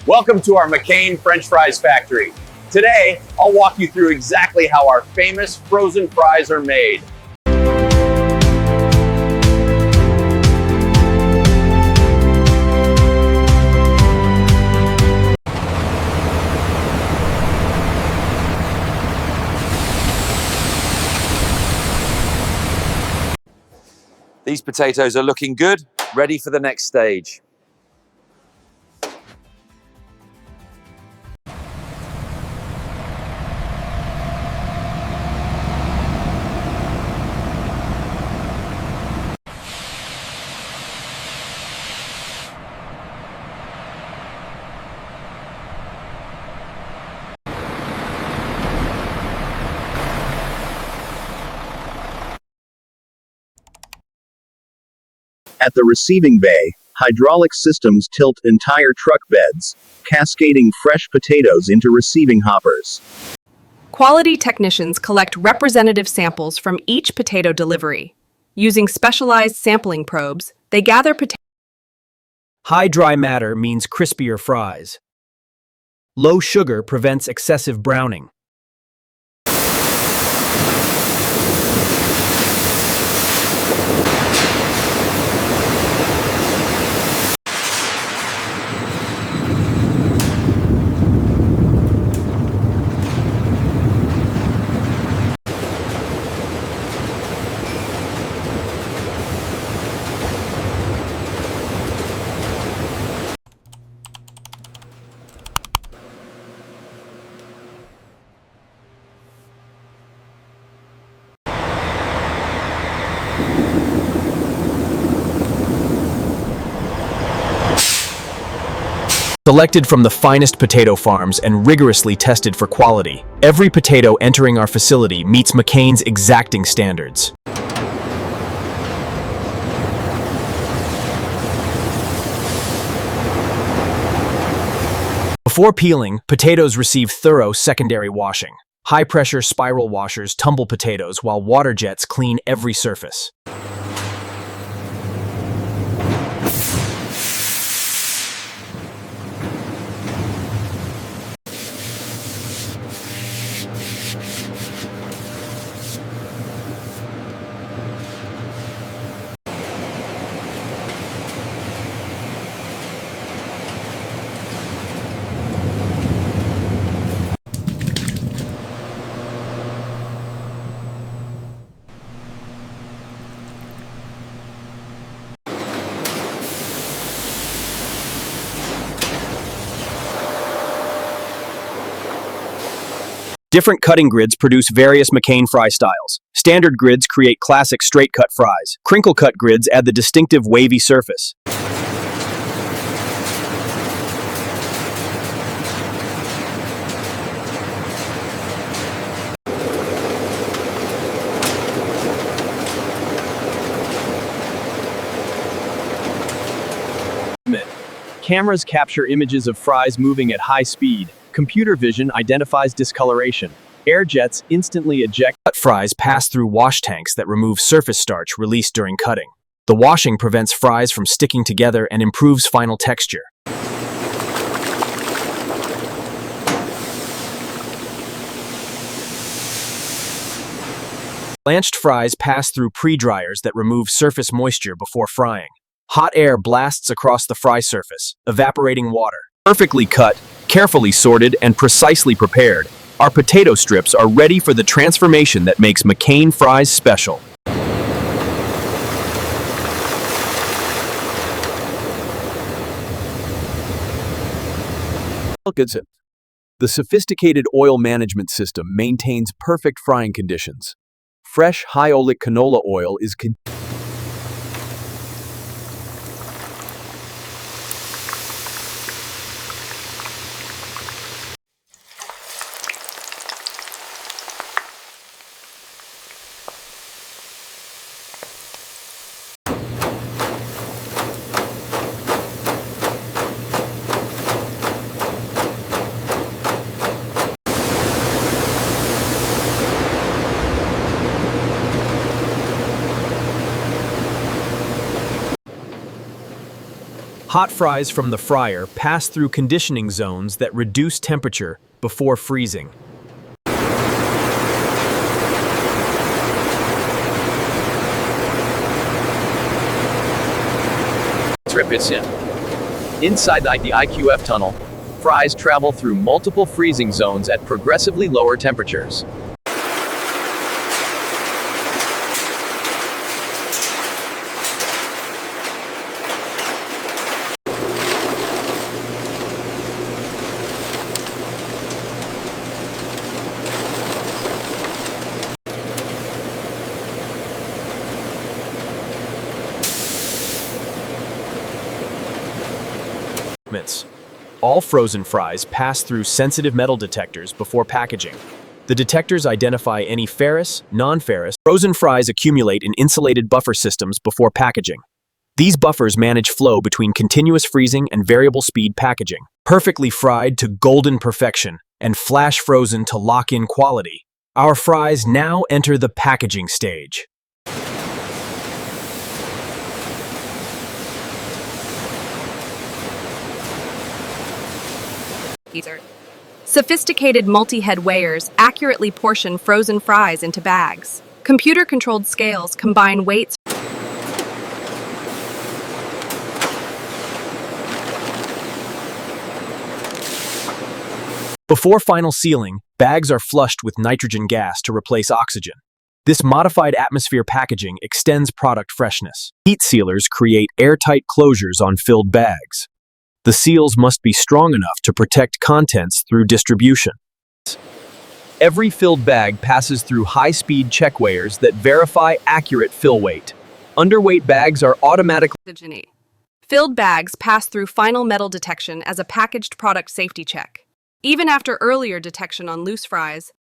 Welcome to our McCain French Fries Factory. Today, I'll walk you through exactly how our famous frozen fries are made. These potatoes are looking good, ready for the next stage. At the receiving bay, hydraulic systems tilt entire truck beds, cascading fresh potatoes into receiving hoppers. Quality technicians collect representative samples from each potato delivery. Using specialized sampling probes, they gather potatoes. High dry matter means crispier fries. Low sugar prevents excessive browning. Selected from the finest potato farms and rigorously tested for quality, every potato entering our facility meets McCain's exacting standards. Before peeling, potatoes receive thorough secondary washing. High-pressure spiral washers tumble potatoes while water jets clean every surface. Different cutting grids produce various McCain fry styles. Standard grids create classic straight-cut fries. Crinkle-cut grids add the distinctive wavy surface. Cameras capture images of fries moving at high speed. Computer vision identifies discoloration. Air jets instantly eject. Cut fries pass through wash tanks that remove surface starch released during cutting. The washing prevents fries from sticking together and improves final texture. Blanched fries pass through pre-dryers that remove surface moisture before frying. Hot air blasts across the fry surface, evaporating water. Perfectly cut, carefully sorted, and precisely prepared, our potato strips are ready for the transformation that makes McCain fries special. The sophisticated oil management system maintains perfect frying conditions. Fresh, high-oleic canola oil is Hot fries from the fryer pass through conditioning zones that reduce temperature before freezing. Trip it's in. Inside the IQF tunnel, fries travel through multiple freezing zones at progressively lower temperatures. All frozen fries pass through sensitive metal detectors before packaging. The detectors identify any ferrous, non-ferrous. Frozen fries accumulate in insulated buffer systems before packaging. These buffers manage flow between continuous freezing and variable speed packaging. Perfectly fried to golden perfection and flash frozen to lock in quality. Our fries now enter the packaging stage. Sophisticated multi-head weighers accurately portion frozen fries into bags. Computer-controlled scales combine weights. Before final sealing, bags are flushed with nitrogen gas to replace oxygen. This modified atmosphere packaging extends product freshness. Heat sealers create airtight closures on filled bags. The seals must be strong enough to protect contents through distribution. Every filled bag passes through high-speed check weighers that verify accurate fill weight. Underweight bags are automatically... Filled bags pass through final metal detection as a packaged product safety check. Even after earlier detection on loose fries,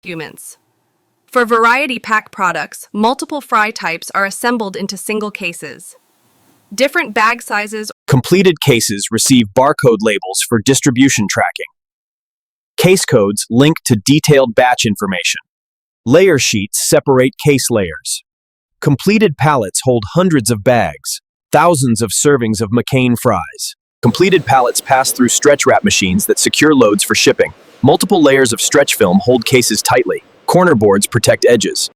humans. For variety pack products, multiple fry types are assembled into single cases. Different bag sizes. Completed cases receive barcode labels for distribution tracking. Case codes link to detailed batch information. Layer sheets separate case layers. Completed pallets hold hundreds of bags, thousands of servings of McCain fries. Completed pallets pass through stretch wrap machines that secure loads for shipping. Multiple layers of stretch film hold cases tightly. Corner boards protect edges.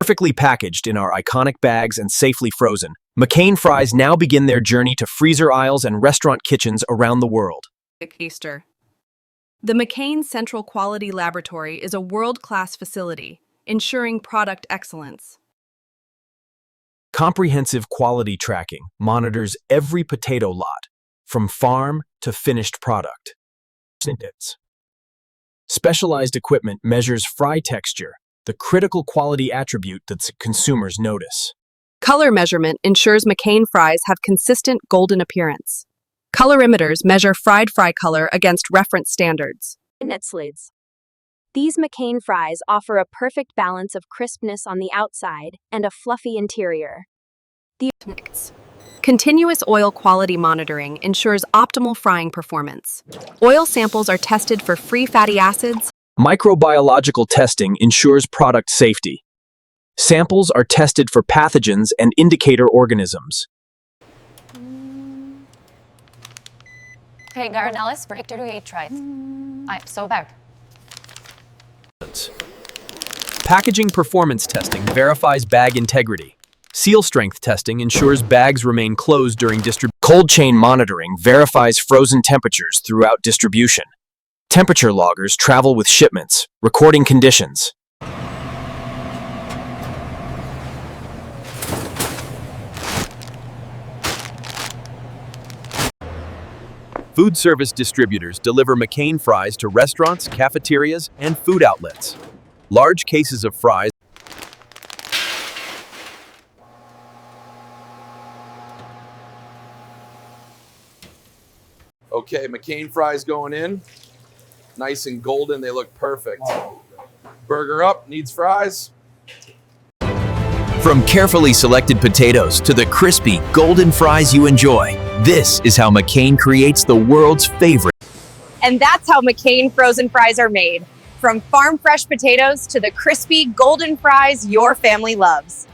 Perfectly packaged in our iconic bags and safely frozen, McCain fries now begin their journey to freezer aisles and restaurant kitchens around the world. Easter. The McCain Central Quality Laboratory is a world-class facility, ensuring product excellence. Comprehensive quality tracking monitors every potato lot, from farm to finished product. Specialized equipment measures fry texture, the critical quality attribute that consumers notice. Color measurement ensures McCain fries have consistent golden appearance. Colorimeters measure fried fry color against reference standards. Net slids. These McCain fries offer a perfect balance of crispness on the outside and a fluffy interior. Continuous oil quality monitoring ensures optimal frying performance. Oil samples are tested for free fatty acids. Microbiological testing ensures product safety. Samples are tested for pathogens and indicator organisms. Okay, Garnelis, break through 8 tries. I'm so bad. Packaging performance testing verifies bag integrity. Seal strength testing ensures bags remain closed during distribution. Cold chain monitoring verifies frozen temperatures throughout distribution. Temperature loggers travel with shipments, recording conditions. Food service distributors deliver McCain fries to restaurants, cafeterias, and food outlets. Large cases of fries. Okay, McCain fries going in. Nice and golden, they look perfect. Burger up, needs fries. From carefully selected potatoes to the crispy, golden fries you enjoy, this is how McCain creates the world's favorite. And that's how McCain frozen fries are made. From farm fresh potatoes to the crispy, golden fries your family loves.